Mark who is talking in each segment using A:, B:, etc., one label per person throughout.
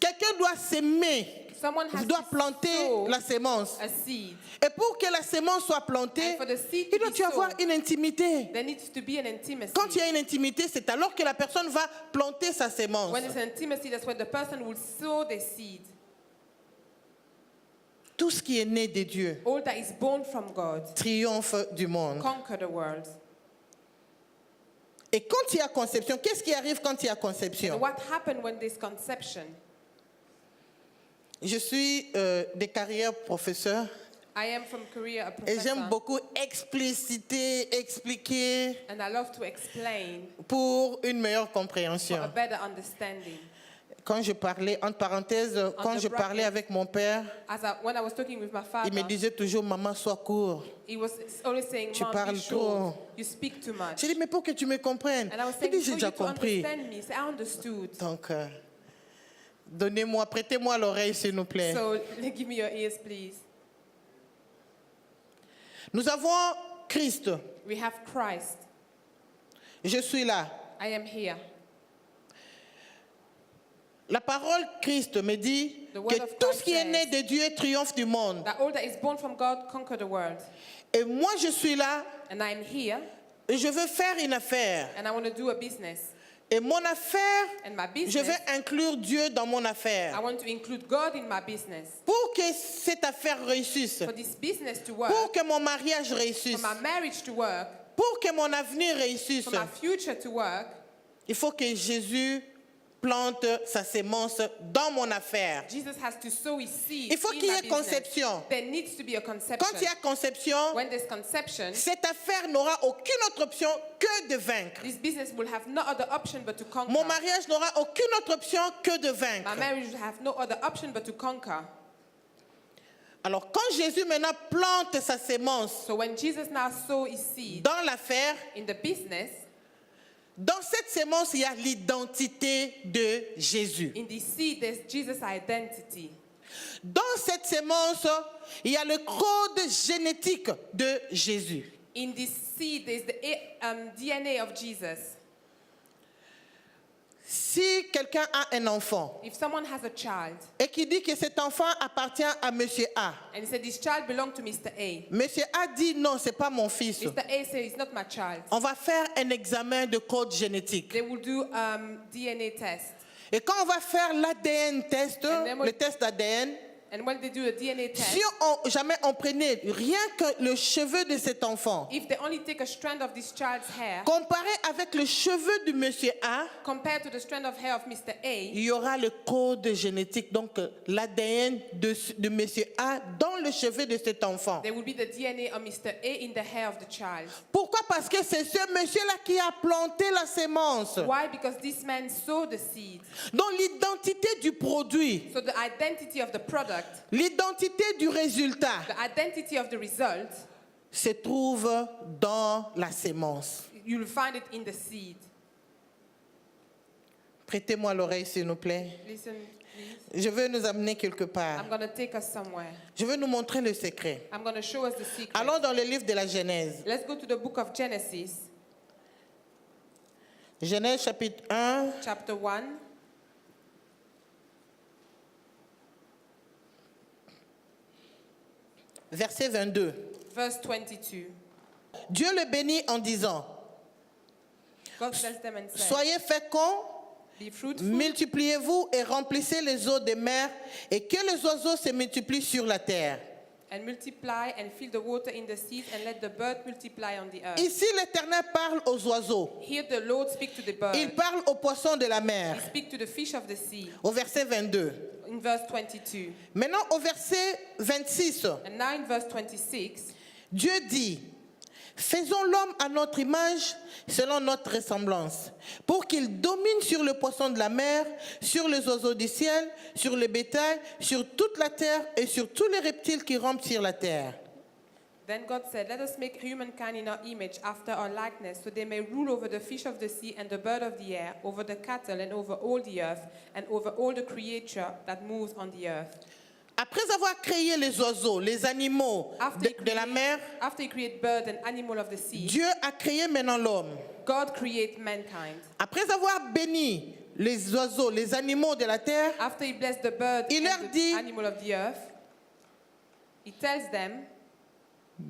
A: quelqu'un doit s'aimer.
B: Someone has
A: Doit
B: to
A: planter
B: sow
A: la sémence.
B: a seed.
A: Et pour que la sémence soit plantée,
B: And for the seed
A: il
B: to
A: doit
B: be
A: y avoir
B: sown,
A: une intimité.
B: there needs to be an intimacy.
A: Quand il y a une intimité, c'est alors que la personne va planter sa sémence.
B: When it's an intimacy, that's when the person will sow the seed.
A: Tout ce qui est né de Dieu
B: All that is born from God
A: triomphe du monde.
B: conquer the world.
A: Et quand il y a conception, qu'est-ce qui arrive quand il y a
B: And
A: conception?
B: what happened when there's conception?
A: Je suis de carrière professeur
B: I am from Korea, a
A: et j'aime
B: professor,
A: beaucoup expliciter, expliquer
B: and I love to explain
A: pour une meilleure
B: for a
A: compréhension.
B: better understanding.
A: Quand je parlais, entre parenthèses, quand je parlais avec mon père,
B: When I was talking with my
A: il me
B: father,
A: disait toujours, maman, sois court.
B: he was always saying,
A: Tu
B: Mom,
A: parles
B: be short.
A: trop.
B: You speak too much.
A: J'ai dit, mais pour que tu me comprennes.
B: And I was
A: Il
B: saying,
A: dit,
B: for
A: j'ai
B: you
A: déjà
B: to
A: compris.
B: understand me. So I understood.
A: Donc, prêtez-moi l'oreille, s'il vous plaît.
B: So give me your ears, please.
A: Nous avons Christ.
B: We have Christ.
A: Je suis là.
B: I am here.
A: La parole Christ me dit
B: The word
A: que
B: of
A: tout
B: God
A: ce qui est
B: says
A: né de Dieu triomphe du monde.
B: That all that is born from God conquer the world.
A: Et moi, je suis là
B: And I am here,
A: et je veux faire une affaire.
B: and I want to do a business.
A: Et mon affaire,
B: And my
A: je
B: business,
A: vais inclure Dieu dans mon
B: I
A: affaire.
B: want to include God in my business.
A: Pour que cette affaire réussisse,
B: For this business to work,
A: pour que mon mariage
B: for
A: réussisse,
B: my marriage to work,
A: pour que mon avenir réussisse,
B: for my future to work,
A: il faut que Jésus plante sa sémence dans mon affaire.
B: Jesus has to sow his seed
A: Il faut
B: in
A: qu'il y
B: my
A: ait
B: business.
A: conception.
B: There needs to be a conception.
A: Quand il y a conception,
B: When there's conception,
A: cette affaire n'aura aucune autre option que de vaincre.
B: this business will have no other option but to conquer.
A: Mon mariage n'aura aucune autre option que de
B: My
A: vaincre.
B: marriage will have no other option but to conquer.
A: Alors quand Jésus maintenant plante sa sémence
B: So when Jesus now sow his seed
A: dans l'affaire,
B: in the business,
A: dans cette sémence, il y a l'identité de Jésus.
B: in the seed there's Jesus' identity.
A: Dans cette sémence, il y a le code génétique de Jésus.
B: In this seed there's the DNA of Jesus.
A: Si quelqu'un a un enfant
B: If someone has a child
A: et qui dit que cet enfant appartient à Monsieur A,
B: and he said this child belonged to Mr. A,
A: Monsieur A dit non, c'est pas mon fils.
B: Mr. A says it's not my child.
A: On va faire un examen de code génétique.
B: They will do DNA test.
A: Et quand on va faire l'ADN test,
B: then
A: le test d'ADN,
B: And when they do a DNA test,
A: si jamais on prenait rien que le cheveu de cet enfant,
B: if they only take a strand of this child's hair,
A: comparé avec le cheveu du monsieur A,
B: compared to the strand of hair of Mr. A,
A: il y aura le code génétique, donc l'ADN de monsieur A dans le cheveu de cet enfant.
B: there will be the DNA of Mr. A in the hair of the child.
A: Pourquoi? Parce que c'est ce monsieur-là qui a planté la sémence.
B: Why? Because this man sowed the seed.
A: Donc l'identité du produit,
B: So the identity of the product,
A: l'identité du résultat
B: the identity of the result,
A: se trouve dans la sémence.
B: you'll find it in the seed.
A: Prêtez-moi l'oreille, s'il vous plaît.
B: Listen, please.
A: Je veux nous amener quelque part.
B: I'm going to take us somewhere.
A: Je veux nous montrer le secret.
B: I'm going to show us the secret.
A: Allons dans le livre de la Genèse.
B: Let's go to the book of Genesis,
A: Genèse chapitre 1,
B: chapter 1,
A: verset 22.
B: verse 22.
A: Dieu le bénit en disant,
B: God blessed them and said,
A: soyez féconds,
B: be fruitful,
A: multipliez-vous et remplissez les eaux des mers et que les oiseaux se multiplient sur la terre.
B: and multiply and fill the water in the seas and let the bird multiply on the earth.
A: Ici, l'Éternel parle aux oiseaux.
B: Here the Lord speak to the bird.
A: Il parle aux poissons de la mer.
B: He speak to the fish of the sea.
A: Au verset 22.
B: In verse 22.
A: Maintenant, au verset 26,
B: And now in verse 26,
A: Dieu dit, faisons l'homme à notre image, selon notre ressemblance, pour qu'il domine sur le poisson de la mer, sur les oiseaux du ciel, sur le bétail, sur toute la terre et sur tous les reptiles qui rampent sur la terre.
B: then God said, let us make humankind in our image, after our likeness, so they may rule over the fish of the sea and the bird of the air, over the cattle and over all the earth, and over all the creature that moves on the earth.
A: Après avoir créé les oiseaux, les animaux de la mer,
B: After he created bird and animal of the sea,
A: Dieu a créé maintenant l'homme.
B: God created mankind.
A: Après avoir béni les oiseaux, les animaux de la terre,
B: after he blessed the bird
A: Il leur
B: and the
A: dit-
B: animal of the earth, he tells them,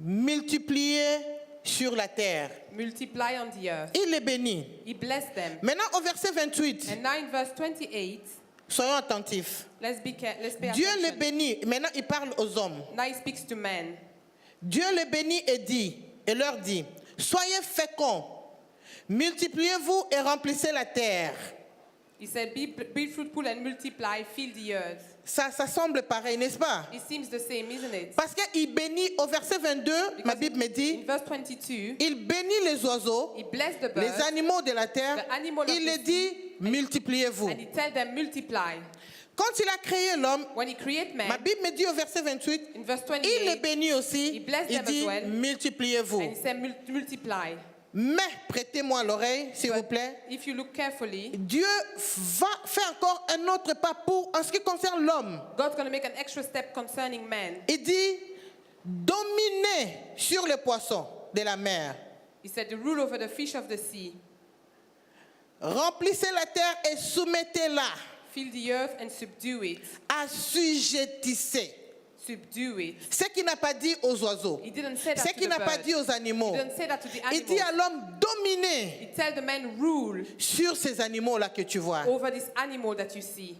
A: multipliez sur la terre.
B: multiply on the earth.
A: Il les bénit.
B: He blessed them.
A: Maintenant, au verset 28,
B: And now in verse 28,
A: soyons attentifs.
B: let's pay
A: Dieu les
B: attention.
A: bénit. Maintenant, il parle aux hommes.
B: Now he speaks to men.
A: Dieu les bénit et leur dit, soyez féconds, multipliez-vous et remplissez la terre.
B: He said, be fruitful and multiply, fill the earth.
A: Ça semble pareil, n'est-ce pas?
B: It seems the same, isn't it?
A: Parce qu'il bénit, au verset 22, ma
B: Because
A: Bible me
B: in
A: dit,
B: verse 22,
A: il bénit les oiseaux,
B: he blessed the
A: les
B: birds,
A: animaux de la terre,
B: the animal of
A: il les
B: the
A: dit, multipliez-vous.
B: and he tells them multiply.
A: Quand il a créé l'homme,
B: When he created man,
A: ma Bible me dit au verset 28,
B: in verse
A: il les
B: 28,
A: bénit aussi,
B: He blessed
A: il
B: them as
A: dit,
B: well.
A: multipliez-vous.
B: and he said multiply.
A: Mais, prêtez-moi l'oreille, s'il vous
B: But
A: plaît,
B: if you look carefully,
A: Dieu va faire encore un autre pas en ce qui concerne l'homme.
B: God's going to make an extra step concerning man.
A: Il dit, dominez sur les poissons de la mer,
B: He said to rule over the fish of the sea,
A: remplissez la terre et soumettez-la,
B: fill the earth and subdue it.
A: assujettissez.
B: Subdue it.
A: Ce qu'il n'a pas dit aux oiseaux,
B: He didn't say that
A: ce
B: to
A: qu'il
B: the
A: n'a pas
B: birds.
A: dit aux animaux.
B: He didn't say that to the
A: Il dit
B: animals.
A: à l'homme, dominez
B: He tells the man rule
A: sur ces animaux-là que tu vois.
B: over this animal that you see.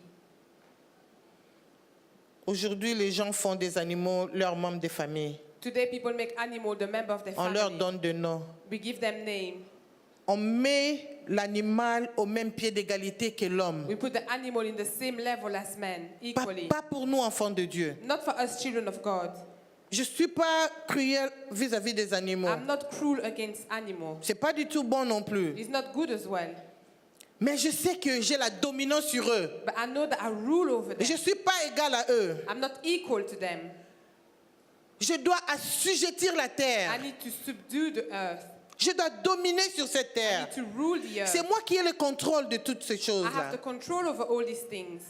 A: Aujourd'hui, les gens font des animaux leurs membres de famille.
B: Today people make animal the member of their
A: On leur
B: family.
A: donne des noms.
B: We give them name.
A: On met l'animal au même pied d'égalité que l'homme.
B: We put the animal in the same level as man,
A: Pas,
B: equally.
A: pas pour nous, enfants de Dieu.
B: Not for us children of God.
A: Je ne suis pas cruel vis-à-vis des animaux.
B: I'm not cruel against animals.
A: Ce n'est pas du tout bon non plus.
B: It's not good as well.
A: Mais je sais que j'ai la dominance sur eux.
B: But I know that I rule over
A: Je
B: them.
A: ne suis pas égal à eux.
B: I'm not equal to them.
A: Je dois assujettir la
B: I
A: terre.
B: need to subdue the earth.
A: Je dois dominer sur cette
B: I
A: terre.
B: need to rule the earth.
A: C'est moi qui ai le contrôle de toutes ces
B: I have
A: choses-là.
B: the control over all these things.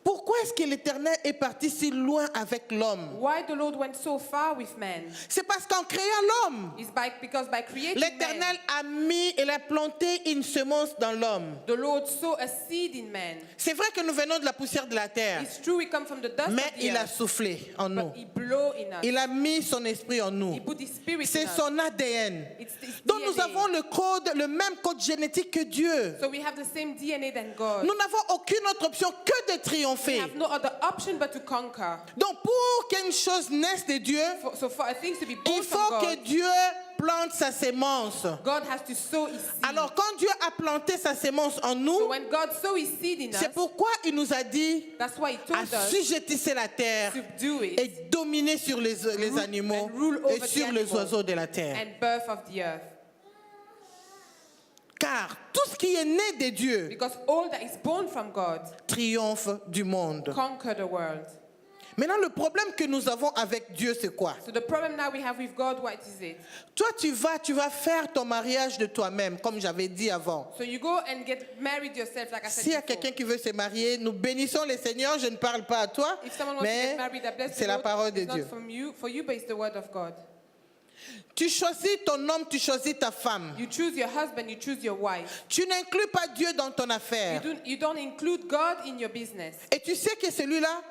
A: Pourquoi est-ce que l'Éternel est parti si loin avec l'homme?
B: Why the Lord went so far with man?
A: C'est parce qu'en créant l'homme,
B: Because by creating
A: l'Éternel
B: man,
A: a mis et a planté une semence dans l'homme.
B: the Lord sowed a seed in man.
A: C'est vrai que nous venons de la poussière de la terre,
B: It's true we come from the dust
A: mais
B: of the
A: il a
B: earth,
A: soufflé en nous.
B: but he blew in us.
A: Il a mis son esprit en nous.
B: He put his spirit
A: C'est
B: in us.
A: son ADN.
B: It's
A: Donc nous
B: DNA.
A: avons le même code génétique que Dieu.
B: So we have the same DNA than God.
A: Nous n'avons aucune autre option que de
B: We
A: triompher.
B: have no other option but to conquer.
A: Donc pour qu'une chose naisse de Dieu,
B: So for things to be
A: il
B: born from
A: faut que
B: God,
A: Dieu plante sa sémence.
B: God has to sow his seed.
A: Alors quand Dieu a planté sa sémence en
B: So
A: nous,
B: when God sowed his seed in us,
A: c'est pourquoi il nous a dit
B: that's why he told us
A: assujettissez la terre
B: subdue it
A: et dominer sur les animaux
B: and rule
A: et
B: over
A: sur
B: the
A: les
B: animals
A: oiseaux de la terre.
B: and birth of the earth.
A: Car tout ce qui est né de Dieu
B: Because all that is born from God
A: triomphe du monde.
B: conquer the world.
A: Maintenant, le problème que nous avons avec Dieu, c'est quoi?
B: So the problem now we have with God, what is it?
A: Toi, tu vas faire ton mariage de toi-même, comme j'avais dit avant.
B: So you go and get married yourself, like I said
A: S'il y a
B: before.
A: quelqu'un qui veut se marier, nous bénissons le Seigneur. Je ne parle pas à toi,
B: If someone wants to
A: mais
B: get married, I bless
A: c'est
B: the
A: la
B: Lord.
A: parole de
B: It's
A: Dieu.
B: not from you, for you, but it's the word of God.
A: Tu choisis ton homme, tu choisis ta femme.
B: You choose your husband, you choose your wife.
A: Tu n'inclus pas Dieu dans ton affaire.
B: You don't include God in your business.
A: Et tu sais que celui-là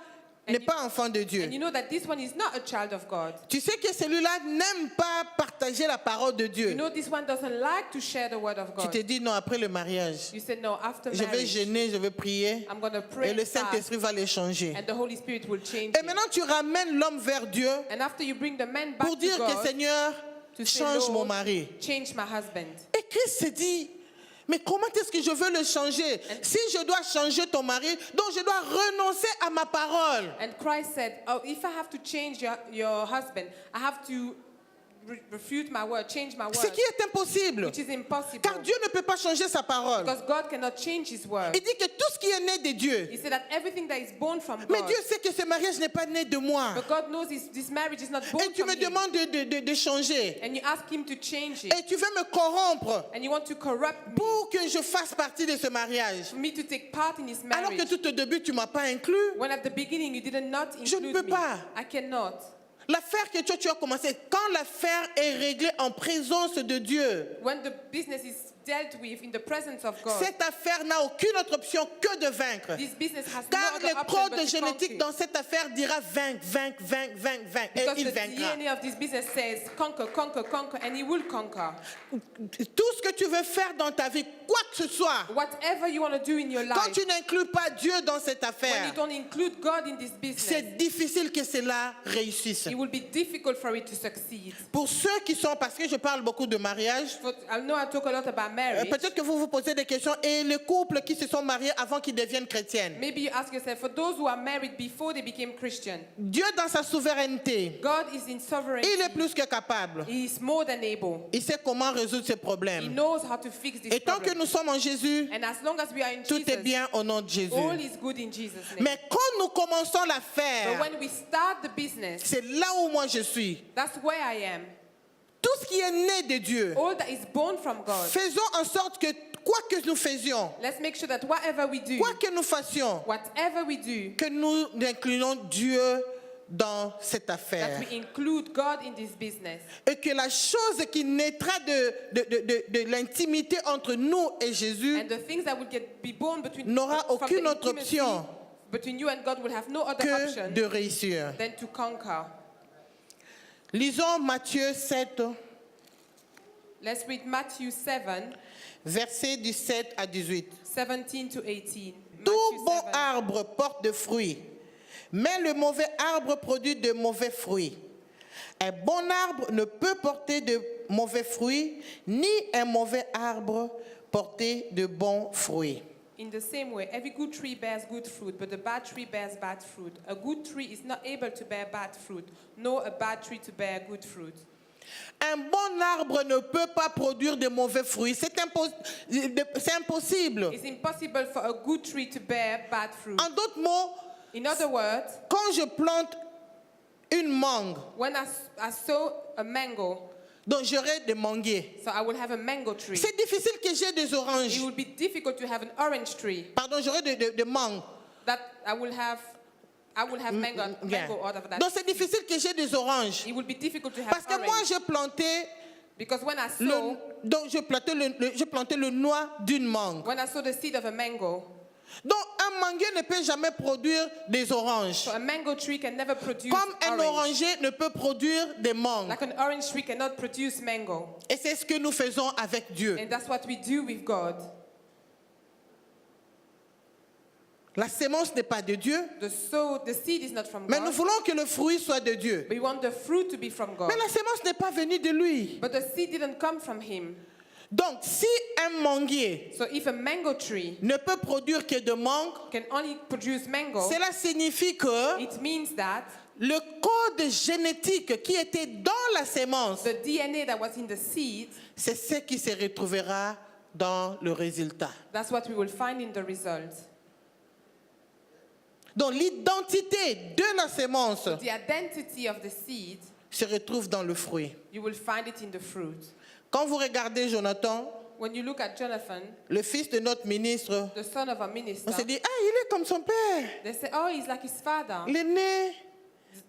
A: n'est
B: you-
A: pas enfant de Dieu.
B: And you know that this one is not a child of God.
A: Tu sais que celui-là n'aime pas partager la parole de
B: You
A: Dieu.
B: know this one doesn't like to share the word of
A: Tu
B: God.
A: te dis non, après le mariage,
B: You said, no, after
A: je vais
B: marriage,
A: jeûner, je vais prier
B: I'm going to pray
A: et le
B: and fast,
A: Saint-Esprit va les changer.
B: and the Holy Spirit will change
A: Et
B: you.
A: maintenant, tu ramènes l'homme vers Dieu
B: And after you bring the man back
A: pour dire
B: to
A: que
B: God,
A: Seigneur,
B: to say,
A: change
B: Lord,
A: mon mari.
B: change my husband.
A: Et Christ se dit, mais comment est-ce que je veux le changer? Si je dois changer ton mari, donc je dois renoncer à ma parole.
B: And Christ said, oh, if I have to change your husband, I have to refute my word, change my
A: Ce
B: word,
A: qui est impossible.
B: which is impossible.
A: Car Dieu ne peut pas changer sa parole.
B: Because God cannot change his word.
A: Il dit que tout ce qui est né de Dieu.
B: He said that everything that is born from
A: Mais
B: God,
A: Dieu sait que ce mariage n'est pas né de moi.
B: but God knows this marriage is not born
A: Et tu
B: from
A: me
B: him.
A: demandes de changer.
B: And you ask him to change it.
A: Et tu veux me corrompre
B: And you want to corrupt me,
A: pour que je fasse partie de ce mariage.
B: for me to take part in his
A: Alors que
B: marriage.
A: tout au début, tu ne m'as pas inclus.
B: When at the beginning you did not
A: Je ne
B: include
A: peux
B: me.
A: pas.
B: I cannot.
A: L'affaire que tu as commencé, quand l'affaire est réglée en présence de Dieu,
B: When the business is dealt with in the presence of God.
A: Cette affaire n'a aucune autre option que de vaincre.
B: This business has no
A: Car
B: other
A: le
B: option
A: code
B: but to
A: génétique
B: conquer.
A: dans cette affaire dira vaincre, vaincre, vaincre, vaincre, vaincre. Et
B: Because
A: il
B: the
A: vaincra.
B: DNA of this business says conquer, conquer, conquer, and he will conquer.
A: Tout ce que tu veux faire dans ta vie, quoi que ce soit,
B: Whatever you want to do in your
A: quand
B: life,
A: tu n'inclus pas Dieu dans cette
B: when
A: affaire,
B: you don't include God in this business,
A: c'est difficile que cela réussisse.
B: it will be difficult for it to succeed.
A: Pour ceux qui sont, parce que je parle beaucoup de mariage,
B: I know I talk a lot about marriage.
A: peut-être que vous vous posez des questions, et les couples qui se sont mariés avant qu'ils deviennent chrétiens.
B: Maybe you ask yourself, for those who are married before they became Christian,
A: Dieu dans sa souveraineté,
B: God is in sovereignty.
A: il est plus que capable.
B: He is more than able.
A: Il sait comment résoudre ces
B: He
A: problèmes.
B: knows how to fix this
A: Et tant que
B: problem.
A: nous sommes en Jésus,
B: And as long as we are in
A: tout est
B: Jesus,
A: bien au nom de Jésus.
B: all is good in Jesus' name.
A: Mais quand nous commençons
B: But
A: l'affaire,
B: when we start the business,
A: c'est là où moi je suis.
B: that's where I am.
A: Tout ce qui est né de Dieu,
B: All that is born from God.
A: faisons en sorte que quoi que nous faisions,
B: Let's make sure that whatever we do,
A: quoi que nous fassions,
B: whatever we do,
A: que nous inclinons Dieu dans cette
B: that
A: affaire.
B: we include God in this business.
A: Et que la chose qui naîtra de l'intimité entre nous et Jésus
B: And the things that will be born
A: n'aura
B: from the
A: aucune autre
B: intimacy
A: option
B: between you and God will have no other
A: que
B: option
A: de réussir.
B: than to conquer.
A: Lisons Matthieu 7,
B: Let's read Matthew 7,
A: versets du 7 à 18.
B: 17 to 18.
A: Tout
B: Matthew
A: bon
B: 7.
A: arbre porte de fruits, mais le mauvais arbre produit de mauvais fruits. Un bon arbre ne peut porter de mauvais fruits, ni un mauvais arbre porter de bons fruits.
B: In the same way, every good tree bears good fruit, but a bad tree bears bad fruit. A good tree is not able to bear bad fruit, nor a bad tree to bear good fruit.
A: Un bon arbre ne peut pas produire de mauvais fruits. C'est impossible.
B: It's impossible for a good tree to bear bad fruit.
A: En d'autres mots,
B: In other words,
A: quand je plante une mangue,
B: when I sow a mango,
A: donc j'aurai des manguiers.
B: so I will have a mango tree.
A: C'est difficile que j'ai des oranges.
B: It will be difficult to have an orange tree.
A: Pardon, j'aurai des mangues.
B: That I will have mango out of that.
A: Donc c'est
B: tree.
A: difficile que j'ai des oranges.
B: It will be difficult to have
A: Parce que moi
B: orange.
A: j'ai planté
B: Because when I sow,
A: donc j'ai planté le noix d'une mangue.
B: when I sow the seed of a mango,
A: Donc un manguier ne peut jamais produire des oranges.
B: so a mango tree can never produce
A: Comme un
B: orange.
A: oranger ne peut produire des mangues.
B: Like an orange tree cannot produce mango.
A: Et c'est ce que nous faisons avec Dieu.
B: And that's what we do with God.
A: La sémence n'est pas de Dieu,
B: The seed is not from
A: mais nous
B: God.
A: voulons que le fruit soit de Dieu.
B: We want the fruit to be from God.
A: Mais la sémence n'est pas venue de lui.
B: But the seed didn't come from him.
A: Donc si un manguier
B: So if a mango tree
A: ne peut produire que de mangues,
B: can only produce mango,
A: cela signifie que
B: it means that
A: le code génétique qui était dans la sémence,
B: the DNA that was in the seed,
A: c'est ce qui se retrouvera dans le résultat.
B: that's what we will find in the result.
A: Donc l'identité de la sémence
B: The identity of the seed,
A: se retrouve dans le fruit.
B: you will find it in the fruit.
A: Quand vous regardez Jonathan,
B: When you look at Jonathan,
A: le fils de notre ministre,
B: the son of a
A: on
B: minister,
A: se dit, ah, il est comme son père.
B: they say, oh, he's like his father.
A: L'aîné,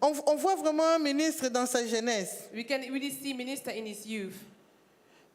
A: on voit vraiment un ministre dans sa jeunesse.
B: We can really see minister in his youth.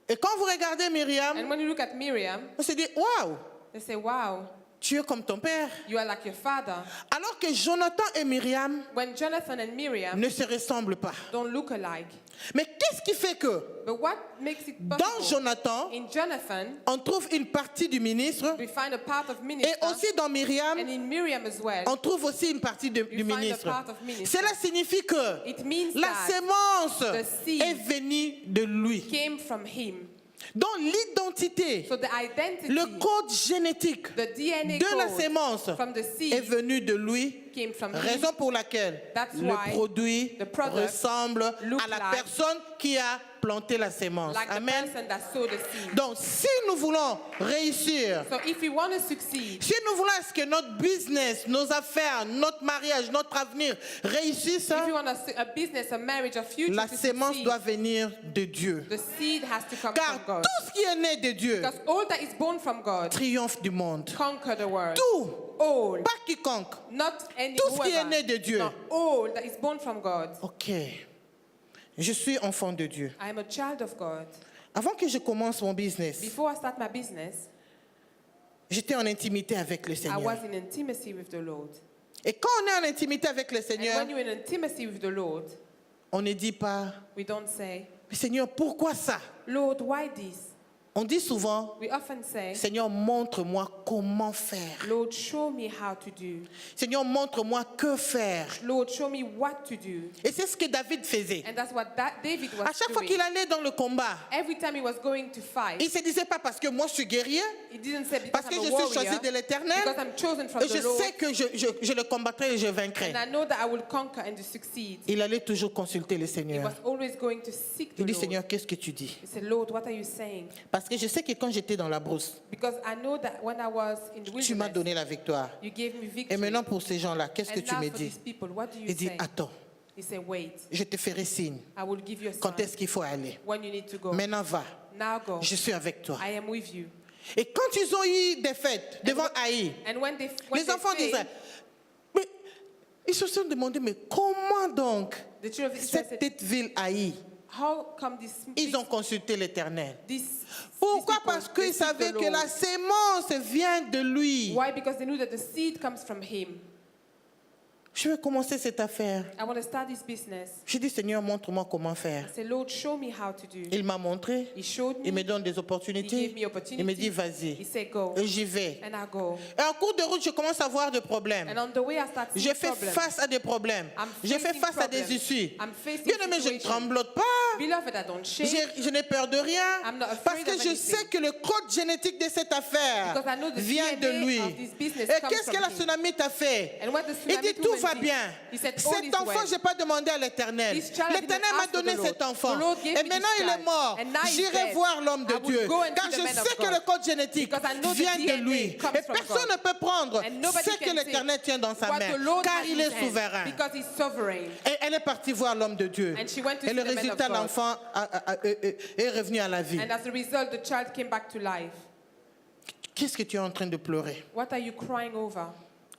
A: Et quand vous regardez Myriam,
B: And when you look at Miriam,
A: on se dit, waouh,
B: they say, wow,
A: tu es comme ton père.
B: you are like your father.
A: Alors que Jonathan et Myriam
B: When Jonathan and Miriam
A: ne se ressemblent pas.
B: don't look alike.
A: Mais qu'est-ce qui fait que
B: But what makes it
A: dans
B: possible?
A: Jonathan,
B: In Jonathan,
A: on trouve une partie du ministre
B: we find a part of
A: et
B: minister,
A: aussi dans Myriam,
B: and in Miriam as well,
A: on trouve aussi une partie du
B: find a
A: ministre.
B: part of minister.
A: Cela signifie que
B: It means
A: la
B: that
A: sémence
B: the seed
A: est venue de lui.
B: came from him.
A: Donc l'identité,
B: So the identity,
A: le code génétique
B: the DNA
A: de la
B: code
A: sémence
B: from the
A: est
B: seed
A: venu de lui,
B: came from him.
A: raison pour laquelle
B: That's
A: le
B: why
A: produit
B: the product
A: ressemble
B: look
A: à la
B: like-
A: personne qui a planté la sémence.
B: Like the
A: Amen.
B: person that sowed the seed.
A: Donc si nous voulons réussir,
B: So if we want to succeed,
A: si nous voulons est-ce que notre business, nos affaires, notre mariage, notre avenir réussissent,
B: if you want a business, a marriage, a future
A: la
B: to
A: sémence
B: succeed,
A: doit venir de Dieu.
B: the seed has to come
A: Car
B: from God.
A: tout ce qui est né de Dieu
B: Because all that is born from God
A: triomphe du monde.
B: conquer the world.
A: Tout,
B: All,
A: pas quiconque.
B: not any
A: Tout ce qui est
B: whoever.
A: né de Dieu.
B: No, all that is born from God.
A: Ok. Je suis enfant de Dieu.
B: I am a child of God.
A: Avant que je commence mon business,
B: Before I start my business,
A: j'étais en intimité avec le
B: I
A: Seigneur.
B: was in intimacy with the Lord.
A: Et quand on est en intimité avec le
B: And
A: Seigneur,
B: when you're in intimacy with the Lord,
A: on ne dit pas,
B: we don't say,
A: mais Seigneur, pourquoi ça?
B: Lord, why this?
A: On dit souvent,
B: We often say,
A: Seigneur, montre-moi comment faire.
B: Lord, show me how to do.
A: Seigneur, montre-moi que faire.
B: Lord, show me what to do.
A: Et c'est ce que David faisait.
B: And that's what David was
A: À chaque fois
B: doing.
A: qu'il allait dans le combat,
B: Every time he was going to fight,
A: il ne se disait pas parce que moi je suis guerrier,
B: he didn't say because
A: parce que
B: I'm
A: je
B: a
A: suis choisi
B: warrior,
A: de l'Éternel,
B: because I'm chosen from
A: et je
B: the Lord,
A: sais que je le combattrai et je vaincrai.
B: and I know that I will conquer and to succeed.
A: Il allait toujours consulter le
B: He
A: Seigneur.
B: was always going to seek the
A: Il dit,
B: Lord.
A: Seigneur, qu'est-ce que tu dis?
B: He said, Lord, what are you saying?
A: Parce que je sais que quand j'étais dans la brousse,
B: Because I know that when I was in the
A: tu m'as
B: wilderness,
A: donné la victoire.
B: you gave me
A: Et
B: victory.
A: maintenant pour ces gens-là, qu'est-ce que
B: And
A: tu
B: now
A: me
B: for
A: dis?
B: these people, what do you
A: Il dit,
B: say?
A: attends,
B: He said, wait,
A: je te ferai signe.
B: I will give you a
A: Quand
B: sign
A: est-ce qu'il faut aller?
B: when you need to go.
A: Maintenant va,
B: Now go.
A: je suis avec toi.
B: I am with you.
A: Et quand ils ont eu des fêtes devant Haï,
B: And when they
A: les enfants
B: failed,
A: d'Israël, mais ils se sont demandé, mais comment donc
B: the children of Israel
A: cette
B: said,
A: petite ville Haï,
B: how come this
A: ils ont consulté l'Éternel?
B: these
A: Pourquoi?
B: people,
A: Parce
B: they
A: qu'ils
B: seek the
A: savaient que
B: Lord?
A: la sémence vient de lui.
B: Why? Because they knew that the seed comes from him.
A: Je vais commencer cette affaire.
B: I want to start this business.
A: Je dis, Seigneur, montre-moi comment faire.
B: I said, Lord, show me how to do.
A: Il m'a montré,
B: He showed
A: il
B: me.
A: me donne des
B: He
A: opportunités.
B: gave me opportunity.
A: Il me dit,
B: He
A: vas-y.
B: said, go.
A: Et j'y vais.
B: And I go.
A: Et en cours de route, je commence à avoir des problèmes.
B: And on the way, I start
A: Je
B: seeing
A: fais
B: problems.
A: face à des problèmes.
B: I'm
A: Je fais
B: facing
A: face à des
B: problems.
A: issues.
B: I'm facing
A: Bien aimé, je ne
B: situations.
A: tremblote pas.
B: Beloved, I don't shake.
A: Je n'ai peur de rien.
B: I'm not afraid
A: Parce que
B: of
A: je
B: anything.
A: sais que le code génétique de cette affaire
B: Because I know the
A: vient de
B: DNA
A: lui.
B: of this business
A: Et
B: comes
A: qu'est-ce que
B: from
A: la
B: him.
A: tsunamite a fait?
B: And what the
A: Il dit
B: Sunamite
A: tout
B: woman
A: va
B: did,
A: bien.
B: he said, all
A: Cet
B: is
A: enfant,
B: well.
A: je n'ai pas demandé à l'Éternel.
B: This child I didn't
A: L'Éternel m'a
B: ask for
A: donné
B: the Lord.
A: cet enfant.
B: The Lord gave
A: Et
B: me
A: maintenant
B: this
A: il est
B: child.
A: mort.
B: And now he's
A: J'irai
B: dead.
A: voir l'homme de
B: I will
A: Dieu.
B: go and
A: Car
B: see
A: je
B: the man of
A: sais que
B: God.
A: le code génétique
B: Because I know the
A: vient de
B: DNA
A: lui.
B: comes
A: Et
B: from
A: personne
B: God.
A: ne peut prendre
B: And nobody
A: ce que
B: can
A: l'Éternel
B: take
A: tient dans sa
B: what
A: main.
B: the Lord
A: Car
B: has
A: il
B: in
A: est
B: his hand,
A: souverain.
B: because he's sovereign.
A: Et elle est partie voir l'homme de Dieu.
B: And she went to
A: Et
B: see
A: le
B: the man of
A: résultat,
B: God.
A: l'enfant est revenu à la vie.
B: And as a result, the child came back to life.
A: Qu'est-ce que tu es en train de pleurer?
B: What are you crying over?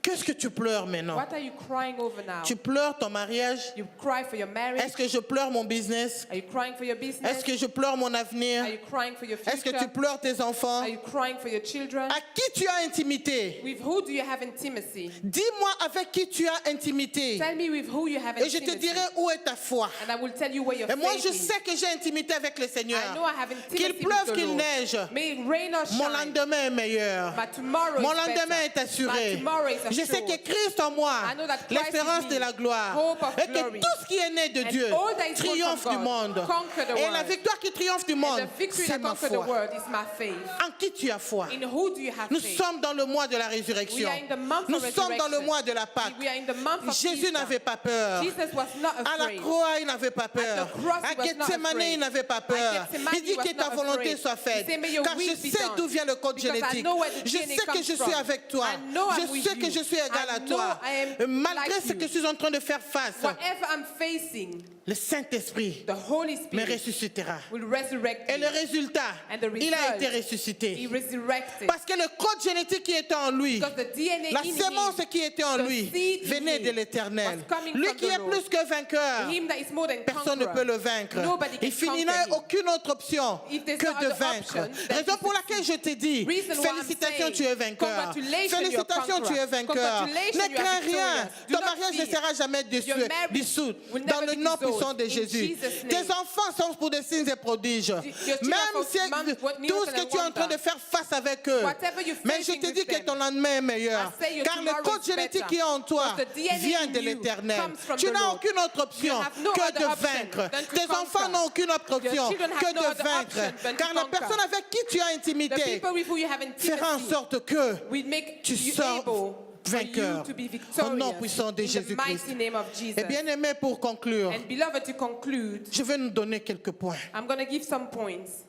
A: Qu'est-ce que tu pleures maintenant?
B: What are you crying over now?
A: Tu pleures ton mariage?
B: You cry for your marriage?
A: Est-ce que je pleure mon business?
B: Are you crying for your business?
A: Est-ce que je pleure mon avenir?
B: Are you crying for your
A: Est-ce que
B: future?
A: tu pleures tes enfants?
B: Are you crying for your children?
A: À qui tu as intimité?
B: With who do you have intimacy?
A: Dis-moi avec qui tu as intimité.
B: Tell me with who you have
A: Et je
B: intimacy.
A: te dirai où est ta foi.
B: And I will tell you where your
A: Et moi,
B: faith
A: je
B: is.
A: sais que j'ai intimité avec le Seigneur.
B: I know I have intimacy
A: Qu'il
B: with
A: pleuve,
B: the
A: qu'il
B: Lord.
A: neige.
B: May it rain or
A: Mon
B: shine.
A: lendemain est meilleur.
B: But tomorrow
A: Mon
B: is
A: lendemain
B: better.
A: est assuré.
B: But tomorrow is
A: Je sais
B: assured.
A: que Christ en moi,
B: I know that Christ
A: l'espérance
B: is
A: de
B: me,
A: la gloire,
B: hope of
A: et que
B: glory.
A: tout ce qui est né de
B: And
A: Dieu
B: all that is born
A: triomphe
B: from
A: du
B: God
A: monde.
B: conquer the
A: Et la
B: world.
A: victoire qui triomphe du
B: And
A: monde,
B: the victory
A: c'est
B: that
A: ma
B: conquers the
A: foi.
B: world is my faith.
A: En qui tu as foi?
B: In who do you have
A: Nous
B: faith?
A: sommes dans le mois de la
B: We
A: résurrection.
B: are in the month
A: Nous
B: of
A: sommes dans le
B: resurrection.
A: mois de la Pâque.
B: We are in the month of
A: Jésus
B: Easter.
A: n'avait pas peur.
B: Jesus was not
A: À la
B: afraid.
A: croix, il n'avait pas peur.
B: At the cross, he
A: À
B: was not
A: Gethsemane,
B: afraid.
A: il n'avait pas
B: At
A: peur.
B: Gethsemane,
A: Il dit
B: he was
A: que ta
B: not
A: volonté
B: afraid.
A: soit faite.
B: He said, "May your
A: Car
B: will
A: je
B: be
A: sais
B: done."
A: d'où vient le code
B: Because I
A: génétique.
B: know where the
A: Je
B: DNA
A: sais que
B: comes
A: je suis
B: from.
A: avec toi.
B: I know I'm
A: Je
B: with
A: sais que
B: you.
A: je suis égal
B: I
A: à
B: know
A: toi.
B: I am
A: Malgré
B: like
A: ce que
B: you.
A: je suis en train de faire face,
B: Whatever I'm facing,
A: le Saint-Esprit
B: the Holy
A: me
B: Spirit
A: ressuscitera.
B: will resurrect
A: Et le
B: me.
A: résultat,
B: And the
A: il a
B: result,
A: été
B: He
A: ressuscité.
B: resurrected.
A: Parce que le code génétique qui était en lui,
B: Because the DNA
A: la
B: in
A: sémence
B: him,
A: qui était en
B: the
A: lui,
B: seed in
A: venait
B: him
A: de l'Éternel.
B: was coming
A: Lui
B: from
A: qui
B: the
A: est
B: Lord.
A: plus que vainqueur,
B: Him that is more than
A: personne ne
B: conqueror.
A: peut le vaincre.
B: Nobody can
A: Il finira
B: conquer him.
A: aucune autre option
B: If there's
A: que
B: no
A: de
B: other
A: vaincre.
B: option than
A: Raison
B: to
A: pour laquelle je te dis,
B: Reason why I'm
A: félicitations,
B: saying,
A: tu es vainqueur.
B: congratulations, you're
A: Félicitations, tu es
B: conqueror.
A: vainqueur.
B: Congratulations,
A: Ne
B: you are
A: crains rien.
B: victorious. Do
A: Ton
B: not
A: mariage ne
B: fear.
A: sera jamais
B: Your marriage
A: dissous.
B: will
A: Dans
B: never
A: le
B: be
A: nom
B: dissolved.
A: puissant de
B: In
A: Jésus.
B: Jesus' name.
A: Tes enfants sont pour des signes et prodiges.
B: Your children
A: Même
B: are
A: si
B: for
A: tout ce que tu es en train de faire face avec eux.
B: Whatever you're
A: Mais je
B: facing
A: te
B: with
A: dis que
B: them,
A: ton lendemain est meilleur.
B: I say your
A: Car le
B: tomorrow
A: code
B: is
A: génétique
B: better.
A: qui est en toi
B: Because the DNA
A: vient
B: in
A: de
B: you
A: l'Éternel.
B: comes from
A: Tu
B: the
A: n'as
B: Lord.
A: aucune autre option
B: You have no
A: que
B: other
A: de
B: option
A: vaincre.
B: than to
A: Tes enfants
B: conquer.
A: n'ont aucune autre option
B: Your children have
A: que
B: no
A: de
B: other
A: vaincre.
B: option than to
A: Car la
B: conquer.
A: personne avec qui tu as
B: The
A: intimité
B: people with who you have
A: fera en
B: intimacy
A: sorte que
B: will make
A: tu
B: you
A: sors
B: able for
A: vainqueur.
B: you to be
A: Au nom
B: victorious
A: puissant de
B: in the
A: Jésus-Christ.
B: mighty name of Jesus.
A: Et bien aimé, pour conclure,
B: And beloved, to conclude,
A: je vais nous donner quelques points.
B: I'm going to give some points.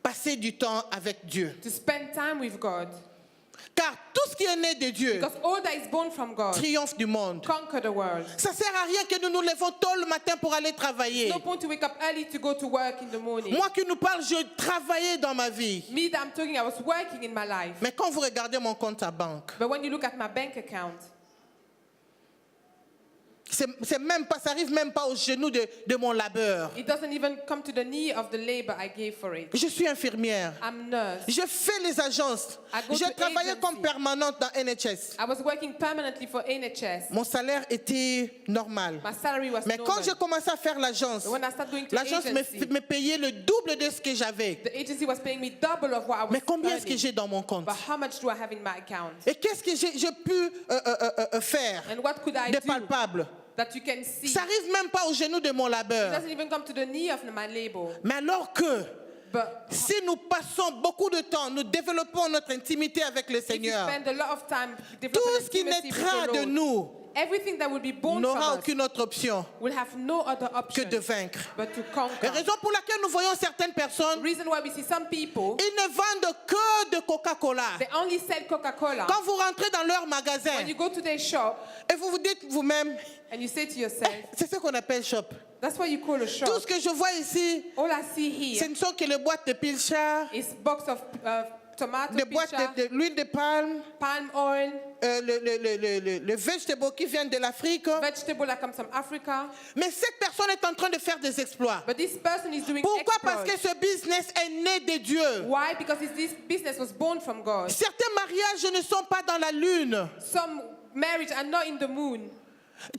A: Passer du temps avec Dieu.
B: To spend time with God.
A: Car tout ce qui est né de Dieu
B: Because all that is born from God
A: triomphe du monde.
B: conquer the world.
A: Ça sert à rien que nous nous levons tôt le matin pour aller travailler.
B: No point to wake up early to go to work in the morning.
A: Moi qui nous parle, je travaillais dans ma vie.
B: Me that I'm talking, I was working in my life.
A: Mais quand vous regardez mon compte à banque,
B: But when you look at my bank account,
A: c'est même pas, ça arrive même pas au genou de mon labeur.
B: It doesn't even come to the knee of the labor I gave for it.
A: Je suis infirmière.
B: I'm nurse.
A: Je fais les agences.
B: I go
A: J'ai
B: to
A: travaillé
B: agency.
A: comme permanente dans NHS.
B: I was working permanently for NHS.
A: Mon salaire était normal.
B: My salary was
A: Mais quand
B: normal.
A: j'ai commencé à faire l'agence,
B: When I started going to
A: l'agence
B: agency,
A: me payait le double de ce que j'avais.
B: the agency was paying me double of what I was
A: Mais combien est-ce que
B: earning.
A: j'ai dans mon compte?
B: But how much do I have in my account?
A: Et qu'est-ce que j'ai pu faire
B: And what could I
A: de
B: do
A: palpable?
B: that you can see?
A: Ça arrive même pas au genou de mon
B: It
A: labeur.
B: doesn't even come to the knee of my labor.
A: Mais alors que
B: But
A: si nous passons beaucoup de temps, nous développons notre intimité avec le
B: if you
A: Seigneur,
B: spend a lot of time
A: tout
B: developing
A: ce qui
B: intimacy with
A: naîtra
B: the
A: de
B: Lord,
A: nous
B: everything that will be born
A: n'aura
B: from us
A: aucune autre option
B: will have no other
A: que
B: option
A: de vaincre.
B: but to
A: La
B: conquer.
A: raison pour laquelle nous voyons certaines
B: The
A: personnes,
B: reason why we see some people,
A: ils ne vendent que de Coca-Cola.
B: they only sell Coca-Cola.
A: Quand vous rentrez dans leur magasin
B: When you go to their shop
A: et vous vous dites vous-même,
B: and you say to yourself,
A: c'est ce qu'on appelle shop.
B: that's what you call a
A: Tout
B: shop.
A: ce que je vois ici,
B: All I see
A: ce
B: here
A: ne sont que les boîtes de pilchard,
B: is box of tomato,
A: des boîtes
B: pitcher,
A: d'huile de palme,
B: palm oil,
A: le vegetable qui viennent de l'Afrique.
B: vegetable that comes from Africa.
A: Mais cette personne est en train de faire des exploits.
B: But this person is doing
A: Pourquoi? Parce que
B: exploits.
A: ce business est né de Dieu.
B: Why? Because this business was born from God.
A: Certains mariages ne sont pas dans la lune.
B: Some marriages are not in the moon.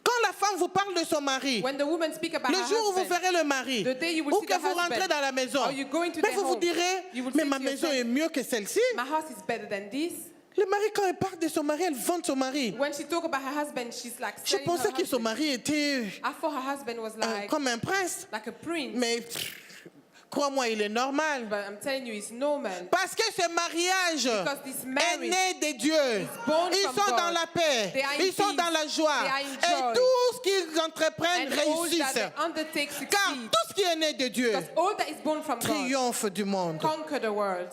A: Quand la femme vous parle de son mari,
B: When the woman speak about
A: le
B: her
A: jour où vous
B: husband,
A: verrez le mari,
B: the day you will
A: ou
B: see
A: que
B: the
A: vous rentrez
B: husband,
A: dans la maison,
B: or you go into
A: mais
B: their
A: vous vous
B: home,
A: direz,
B: you will
A: mais
B: say
A: ma
B: to
A: maison
B: yourself,
A: est mieux que celle-ci.
B: my house is better than this.
A: Le mari, quand elle parle de son mari, elle vante son mari.
B: When she talk about her husband, she's like
A: Je
B: selling her
A: pensais que son
B: husband.
A: mari était
B: I thought her husband was like
A: comme un prince.
B: a prince,
A: Mais crois-moi, il est normal.
B: but I'm telling you, it's no man.
A: Parce que ce mariage
B: Because this
A: est
B: marriage
A: né de Dieu.
B: born
A: Ils
B: from
A: sont
B: God.
A: dans la paix.
B: They are in
A: Ils sont
B: peace.
A: dans la joie.
B: They are in
A: Et
B: joy.
A: tout ce qu'ils entreprennent
B: And all
A: réussissent.
B: that they undertake
A: Car
B: succeed.
A: tout ce qui est né de Dieu
B: Because all that is born from God
A: triomphe du monde.
B: conquer the world.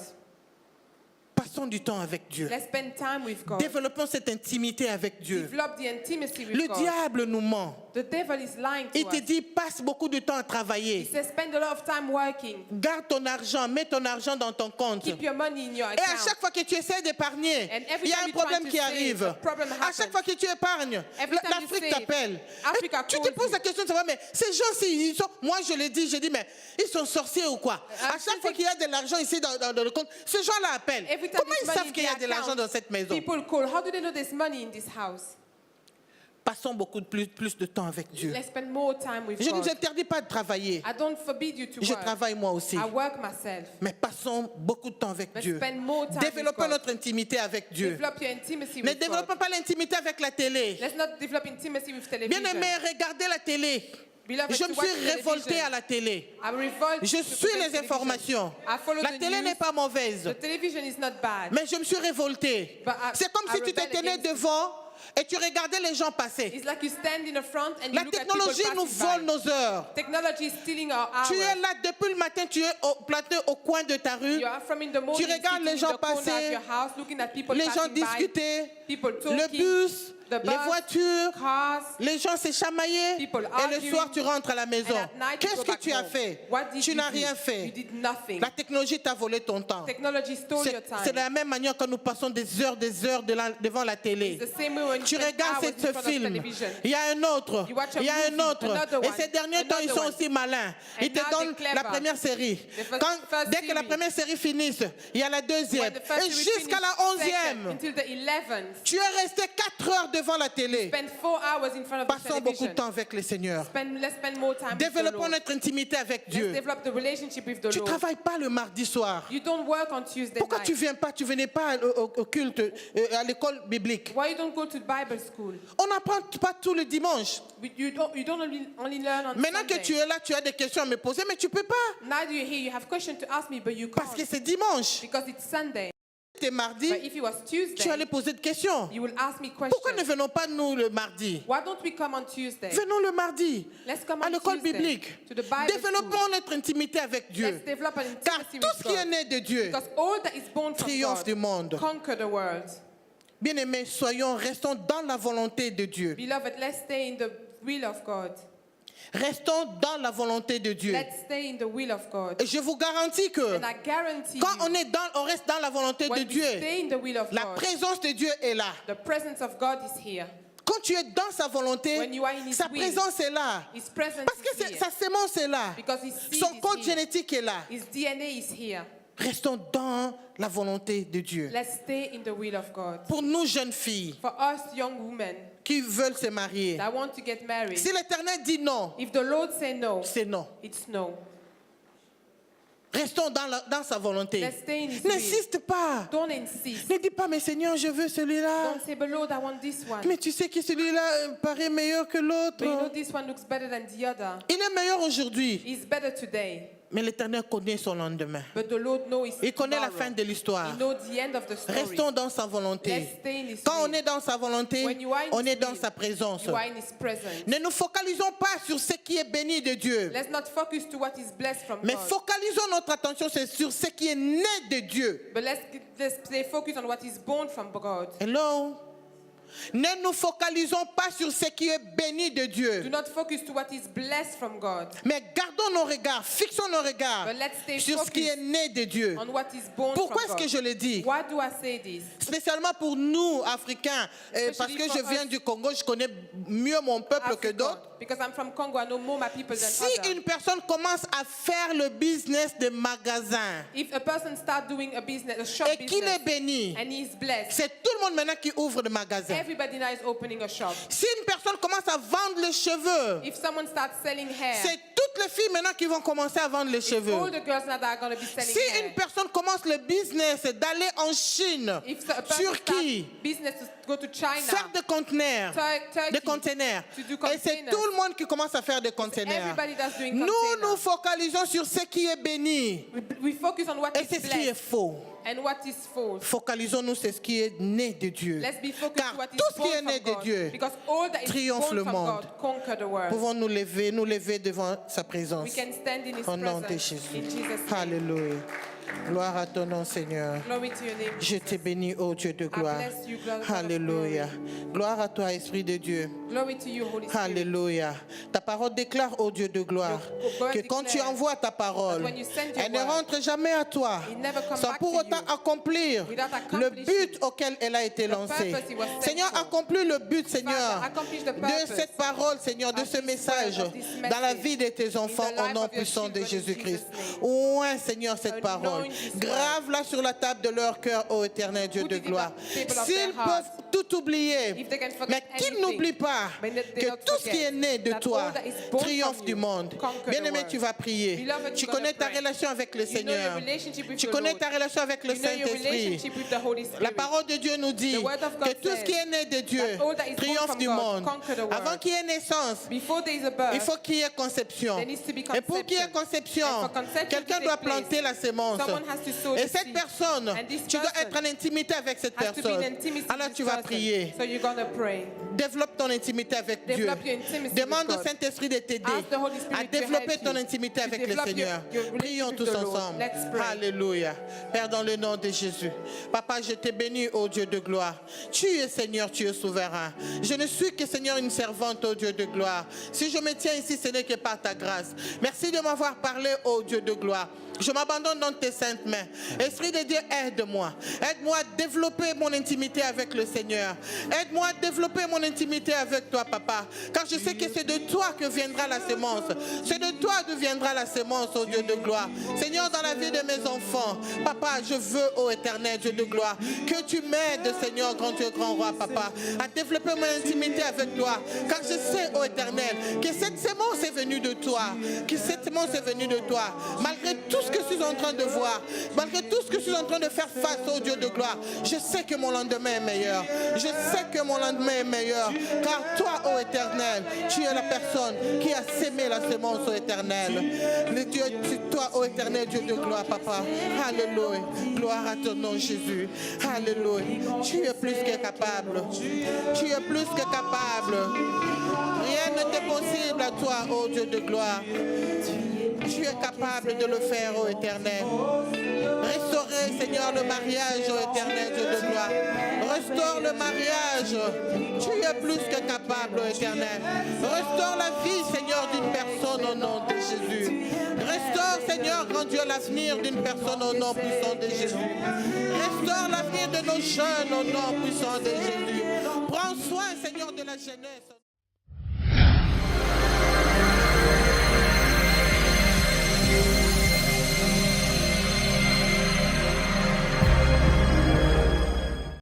A: Passons du temps avec Dieu.
B: Let's spend time with God.
A: Développons cette intimité avec Dieu.
B: Develop the intimacy with
A: Le
B: God.
A: diable nous ment.
B: The devil is lying to
A: Il te
B: us.
A: dit, passe beaucoup de temps à
B: He
A: travailler.
B: says spend a lot of time working.
A: Garde ton argent, mets ton argent dans ton compte.
B: Keep your money in your
A: Et à
B: account.
A: chaque fois que tu essaies d'épargner,
B: And every
A: il y a
B: time
A: un
B: you try
A: problème
B: to
A: qui
B: save,
A: arrive.
B: a problem
A: À chaque
B: happens.
A: fois que tu épargnes,
B: Every time you
A: l'Afrique
B: save,
A: t'appelle.
B: Africa
A: Et tu te
B: calls
A: poses
B: you.
A: la question de savoir, mais ces gens-ci, ils sont, moi je l'ai dit, j'ai dit, mais ils sont sorciers ou quoi? À chaque fois qu'il y a de l'argent ici dans le compte, ces gens-là appellent.
B: Every time
A: Comment
B: there's
A: ils
B: money
A: savent
B: in
A: qu'il y a
B: their
A: de l'argent
B: account,
A: dans cette maison?
B: people call. How do they know there's money in this house?
A: Passons plus de temps avec Dieu.
B: Let's spend more time with
A: Je ne vous
B: God.
A: interdis pas de travailler.
B: I don't forbid you to
A: Je
B: work.
A: travaille moi aussi.
B: I work myself.
A: Mais passons beaucoup de temps avec
B: Let's
A: Dieu.
B: spend more time with
A: Développons
B: God.
A: notre intimité avec Dieu.
B: Develop your intimacy
A: Ne
B: with
A: développons
B: God.
A: pas l'intimité avec la télé.
B: Let's not develop intimacy with
A: Bien
B: television.
A: aimé, regardez la télé.
B: Beloved,
A: Je
B: to
A: me
B: watch
A: suis révoltée
B: television.
A: à la télé.
B: I'm revolted
A: Je
B: to
A: suis
B: today's
A: les
B: television.
A: informations.
B: I follow
A: La
B: the
A: télé
B: news.
A: n'est pas mauvaise.
B: The television is not bad.
A: Mais je me suis révoltée.
B: But
A: C'est comme
B: I
A: si tu te
B: rebel
A: tenais
B: against it.
A: devant et tu regardais les gens passer.
B: It's like you stand in the front and
A: La
B: you look at
A: technologie
B: people
A: nous
B: passing
A: vole
B: by.
A: nos heures.
B: Technology is stealing our hours.
A: Tu es là depuis le matin, tu es planté au coin de ta rue.
B: You are from in the morning
A: Tu regardes
B: sitting
A: les
B: in
A: gens
B: the corner
A: passer,
B: of your house, looking at people
A: Les gens
B: passing by,
A: discutaient,
B: people
A: le
B: talking,
A: bus,
B: the
A: les
B: bus,
A: voitures,
B: cars.
A: les gens se chamaillaient.
B: People
A: Et le
B: arguing.
A: soir, tu rentres à la maison.
B: And at night you
A: Qu'est-ce
B: go
A: que
B: back
A: tu as
B: home.
A: fait?
B: What did
A: Tu
B: you
A: n'as
B: do?
A: rien
B: You
A: fait.
B: did nothing.
A: La technologie t'a volé ton temps.
B: Technology stole your
A: C'est de
B: time.
A: la même manière que nous passons des heures devant la télé.
B: It's the same way when you
A: Tu
B: spend
A: regardes
B: hours in
A: ce
B: front of
A: film,
B: television.
A: il y a un autre,
B: You watch a
A: il y a un
B: movie,
A: autre.
B: another
A: Et
B: one,
A: ces derniers temps, ils
B: another
A: sont
B: one.
A: aussi malins.
B: And
A: Ils te
B: now they're
A: donnent la
B: clever.
A: première série.
B: first
A: Dès que la
B: series.
A: première série finisse, il y a la deuxième.
B: When the first
A: Et
B: series
A: jusqu'à
B: finish,
A: la
B: second,
A: 11e,
B: until the 11th.
A: tu es resté 4 heures devant la télé.
B: Spend 4 hours in front of the
A: Passons beaucoup
B: television.
A: de temps avec le Seigneur.
B: Let's spend more time with the
A: Développons
B: Lord.
A: notre intimité avec
B: Let's
A: Dieu.
B: develop the relationship with the
A: Tu ne
B: Lord.
A: travailles pas le mardi soir.
B: You don't work on Tuesday
A: Pourquoi tu
B: night.
A: viens pas, tu venais pas au culte, à l'école biblique?
B: Why you don't go to Bible school?
A: On n'apprend pas tout le dimanche.
B: You don't only learn on
A: Maintenant
B: Sunday.
A: que tu es là, tu as des questions à me poser, mais tu peux pas.
B: Now you're here, you have questions to ask me, but you
A: Parce que
B: can't.
A: c'est dimanche.
B: Because it's Sunday.
A: C'était mardi,
B: But if it was
A: tu
B: Tuesday,
A: allais poser des questions.
B: you will ask me
A: Pourquoi ne
B: questions.
A: venons pas nous le mardi?
B: Why don't we come on Tuesday?
A: Venons le mardi
B: Let's come
A: à
B: on
A: l'école
B: Tuesday
A: biblique.
B: to the Bible
A: Développons
B: school.
A: notre intimité avec Dieu.
B: Let's develop an
A: Car
B: intimacy
A: tout
B: with
A: ce qui est
B: God.
A: né de Dieu
B: Because all that is born from
A: triomphe du
B: God
A: monde.
B: conquer the world.
A: Bien-aimés, restons dans la volonté de Dieu.
B: Beloved, let's stay in the will of God.
A: Restons dans la volonté de Dieu.
B: Let's stay in the will of God.
A: Et je vous garantis que
B: And I guarantee
A: quand
B: you,
A: on reste dans la volonté de
B: when we
A: Dieu,
B: stay in the will of
A: la
B: God,
A: présence de Dieu est là.
B: the presence of God is here.
A: quand tu es dans sa volonté,
B: When you are in his
A: sa
B: will,
A: présence est là.
B: His presence
A: Parce que
B: is here.
A: sa sémence est là.
B: Because his seed
A: Son
B: is
A: code
B: here.
A: génétique est là.
B: His DNA is here.
A: Restons dans la volonté de Dieu.
B: Let's stay in the will of God.
A: Pour nous, jeunes filles,
B: For us young women
A: qui veulent se marier,
B: that want to get married,
A: si l'Éternel dit non,
B: if the Lord say no,
A: c'est non.
B: it's no.
A: Restons dans sa volonté.
B: Let's stay in his will.
A: N'insiste pas.
B: Don't insist.
A: Ne dis pas, mais Seigneur, je veux celui-là.
B: Don't say, but Lord, I want this one.
A: Mais tu sais que celui-là paraît meilleur que l'autre.
B: But you know this one looks better than the other.
A: Il est meilleur aujourd'hui.
B: It's better today.
A: Mais l'Éternel connaît son lendemain.
B: But the Lord knows his
A: Il connaît la
B: tomorrow.
A: fin de l'histoire.
B: He knows the end of the story.
A: Restons dans sa volonté.
B: Let's stay in his
A: Quand
B: will.
A: on est dans sa volonté,
B: When you are in
A: on
B: his
A: est dans
B: will,
A: sa présence.
B: You are in his presence.
A: Ne nous focalisons pas sur ce qui est béni de Dieu.
B: Let's not focus to what is blessed from
A: Mais
B: God.
A: focalisons notre attention sur ce qui est né de Dieu.
B: But let's stay focused on what is born from God.
A: Hello? Ne nous focalisons pas sur ce qui est béni de
B: Do
A: Dieu.
B: not focus to what is blessed from God.
A: Mais gardons nos regards, fixons nos regards
B: But let's stay
A: sur ce qui est né de Dieu.
B: On what is born
A: Pourquoi
B: from
A: est-ce que
B: God.
A: je le dis?
B: Why do I say this?
A: Spécialement pour nous, Africains, parce que je viens du Congo, je connais mieux mon peuple que
B: Africa.
A: d'autres.
B: Because I'm from Congo, I know more my people than
A: Si
B: others.
A: une personne commence à faire le business de magasin
B: If a person start doing a business, a shop
A: et qu'il
B: business,
A: est béni,
B: and he's blessed,
A: c'est tout le monde maintenant qui ouvre le magasin.
B: everybody now is opening a shop.
A: Si une personne commence à vendre les cheveux,
B: If someone starts selling hair,
A: c'est toutes les filles maintenant qui vont commencer à vendre les
B: all
A: cheveux.
B: the girls now that are going to be selling
A: Si
B: hair.
A: une personne commence le business d'aller en Chine,
B: If a person
A: Turquie,
B: starts business to go to China,
A: faire des conteneurs,
B: Turkey,
A: des conteneurs,
B: to do
A: et c'est
B: containers.
A: tout le monde qui commence à faire des conteneurs.
B: everybody that's doing
A: Nous
B: containers.
A: nous focalisons sur ce qui est béni
B: We focus on what
A: et
B: is
A: c'est ce qui est
B: blessed
A: faux.
B: and what is false.
A: Focalisons-nous sur ce qui est né de Dieu.
B: Let's be focused
A: Car
B: on what is
A: tout ce qui
B: born
A: est né
B: from
A: de
B: God.
A: Dieu
B: Because all that is
A: triomphe
B: born
A: le
B: from
A: monde.
B: God conquer the world.
A: Pouvons nous lever devant sa présence.
B: We can stand in His
A: Au nom de
B: presence.
A: Jésus.
B: In Jesus' name.
A: Alléluia. Gloire à ton nom, Seigneur.
B: Glory to your name,
A: Je
B: Jesus.
A: te bénis, ô Dieu de gloire.
B: bless you, God of
A: Alléluia. Gloire à toi, Esprit de Dieu.
B: Glory to you, Holy Spirit.
A: Alléluia. Ta parole déclare, ô Dieu de gloire,
B: Your word
A: que quand tu
B: declares
A: envoies ta parole,
B: that when you send your
A: elle ne
B: word,
A: rentre jamais à toi
B: it never comes
A: sans
B: back
A: pour
B: to
A: autant
B: you
A: accomplir
B: without
A: le
B: accomplishing
A: but auquel elle a été
B: the
A: lancée.
B: purpose it was sent
A: Seigneur,
B: for.
A: accomplis le but, Seigneur,
B: Father, accomplish the
A: de
B: purpose
A: cette parole, Seigneur, de
B: of
A: ce
B: this
A: message
B: word, of this
A: dans la
B: message,
A: vie de tes enfants
B: in the
A: au
B: life
A: nom
B: of your
A: puissant de
B: children, in
A: Jésus-Christ.
B: Jesus'
A: Ouin, Seigneur, cette
B: Anoint
A: parole.
B: this word.
A: Grave-la sur la table de leur cœur, ô éternel Dieu
B: Put
A: de
B: it in
A: gloire.
B: the table of
A: S'ils
B: their heart.
A: peuvent tout oublier,
B: If they can forget
A: mais qu'ils
B: anything,
A: n'oublient pas
B: but they
A: que
B: not
A: tout ce qui
B: forget
A: est né de
B: that
A: toi
B: all that is born
A: triomphe
B: from
A: du
B: you
A: monde.
B: conquer the
A: Bien-aimé,
B: world.
A: tu vas prier.
B: Beloved,
A: Tu
B: you're gonna
A: connais ta
B: pray.
A: relation avec le
B: You know your
A: Seigneur.
B: relationship with
A: Tu
B: the
A: connais
B: Lord.
A: ta relation avec le
B: You know your
A: Saint-Esprit.
B: relationship with the Holy
A: La
B: Spirit.
A: parole de Dieu nous dit
B: The word of God
A: que tout ce qui
B: says
A: est né de Dieu
B: that all that is born
A: triomphe
B: from
A: du
B: God
A: monde.
B: conquer the world.
A: Avant qu'il y ait naissance,
B: Before there is a birth,
A: il faut qu'il y ait conception.
B: there needs to be
A: Et pour qu'il y ait
B: conception.
A: conception,
B: And for conception
A: quelqu'un
B: to
A: doit
B: take place,
A: planter la sémence.
B: someone has to sow
A: Et
B: the
A: cette
B: seed.
A: personne,
B: And this
A: tu dois
B: person
A: être en intimité avec cette
B: has to be in
A: personne.
B: intimacy
A: Alors
B: with
A: tu
B: this
A: vas
B: person.
A: prier.
B: So you're gonna pray.
A: Développe ton intimité avec Dieu.
B: Develop your intimacy
A: Demande
B: with
A: au
B: God.
A: Saint-Esprit de t'aider
B: Ask the Holy Spirit
A: à
B: to
A: développer
B: help
A: ton
B: you
A: intimité
B: to
A: avec le
B: develop
A: Seigneur.
B: your relationship
A: Prions
B: with
A: tous
B: the Lord.
A: ensemble.
B: Let's pray.
A: Alléluia. Père, dans le nom de Jésus. Papa, je te bénis, ô Dieu de gloire. Tu es Seigneur, tu es souverain. Je ne suis que Seigneur une servante, ô Dieu de gloire. Si je me tiens ici, ce n'est que par ta grâce. Merci de m'avoir parlé, ô Dieu de gloire. Je m'abandonne dans tes saintes mains. Esprit de Dieu, aide-moi. Aide-moi à développer mon intimité avec le Seigneur. Aide-moi à développer mon intimité avec toi, Papa. Car je sais que c'est de toi que viendra la sémence. C'est de toi que viendra la sémence, ô Dieu de gloire. Seigneur, dans la vie de mes enfants, Papa, je veux, ô éternel Dieu de gloire, que tu m'aides, Seigneur, grand Dieu, grand roi, Papa, à développer mon intimité avec toi. Car je sais, ô éternel, que cette sémence est venue de toi. Que cette sémence est venue de toi. Malgré tout ce que je suis en train de voir, malgré tout ce que je suis en train de faire face au Dieu de gloire, je sais que mon lendemain est meilleur. Je sais que mon lendemain est meilleur. Car toi, ô éternel, tu es la personne qui a sémé la sémence, ô éternel. Le Dieu, toi, ô éternel, Dieu de gloire, Papa. Alléluia. Gloire à ton nom, Jésus. Alléluia. Tu es plus que capable. Tu es plus que capable. Rien n'est impossible à toi, ô Dieu de gloire. Tu es capable de le faire, ô éternel. Restaurer, Seigneur, le mariage, ô éternel, Dieu de gloire. Restaure le mariage. Tu es plus que capable, ô éternel. Restaure la vie, Seigneur, d'une personne au nom de Jésus. Restaure, Seigneur. Seigneur, grand Dieu, l'avenir d'une personne au nom puissant de Jésus. Restaure l'avenir de nos jeunes au nom puissant de Jésus. Prends soin, Seigneur, de la jeunesse.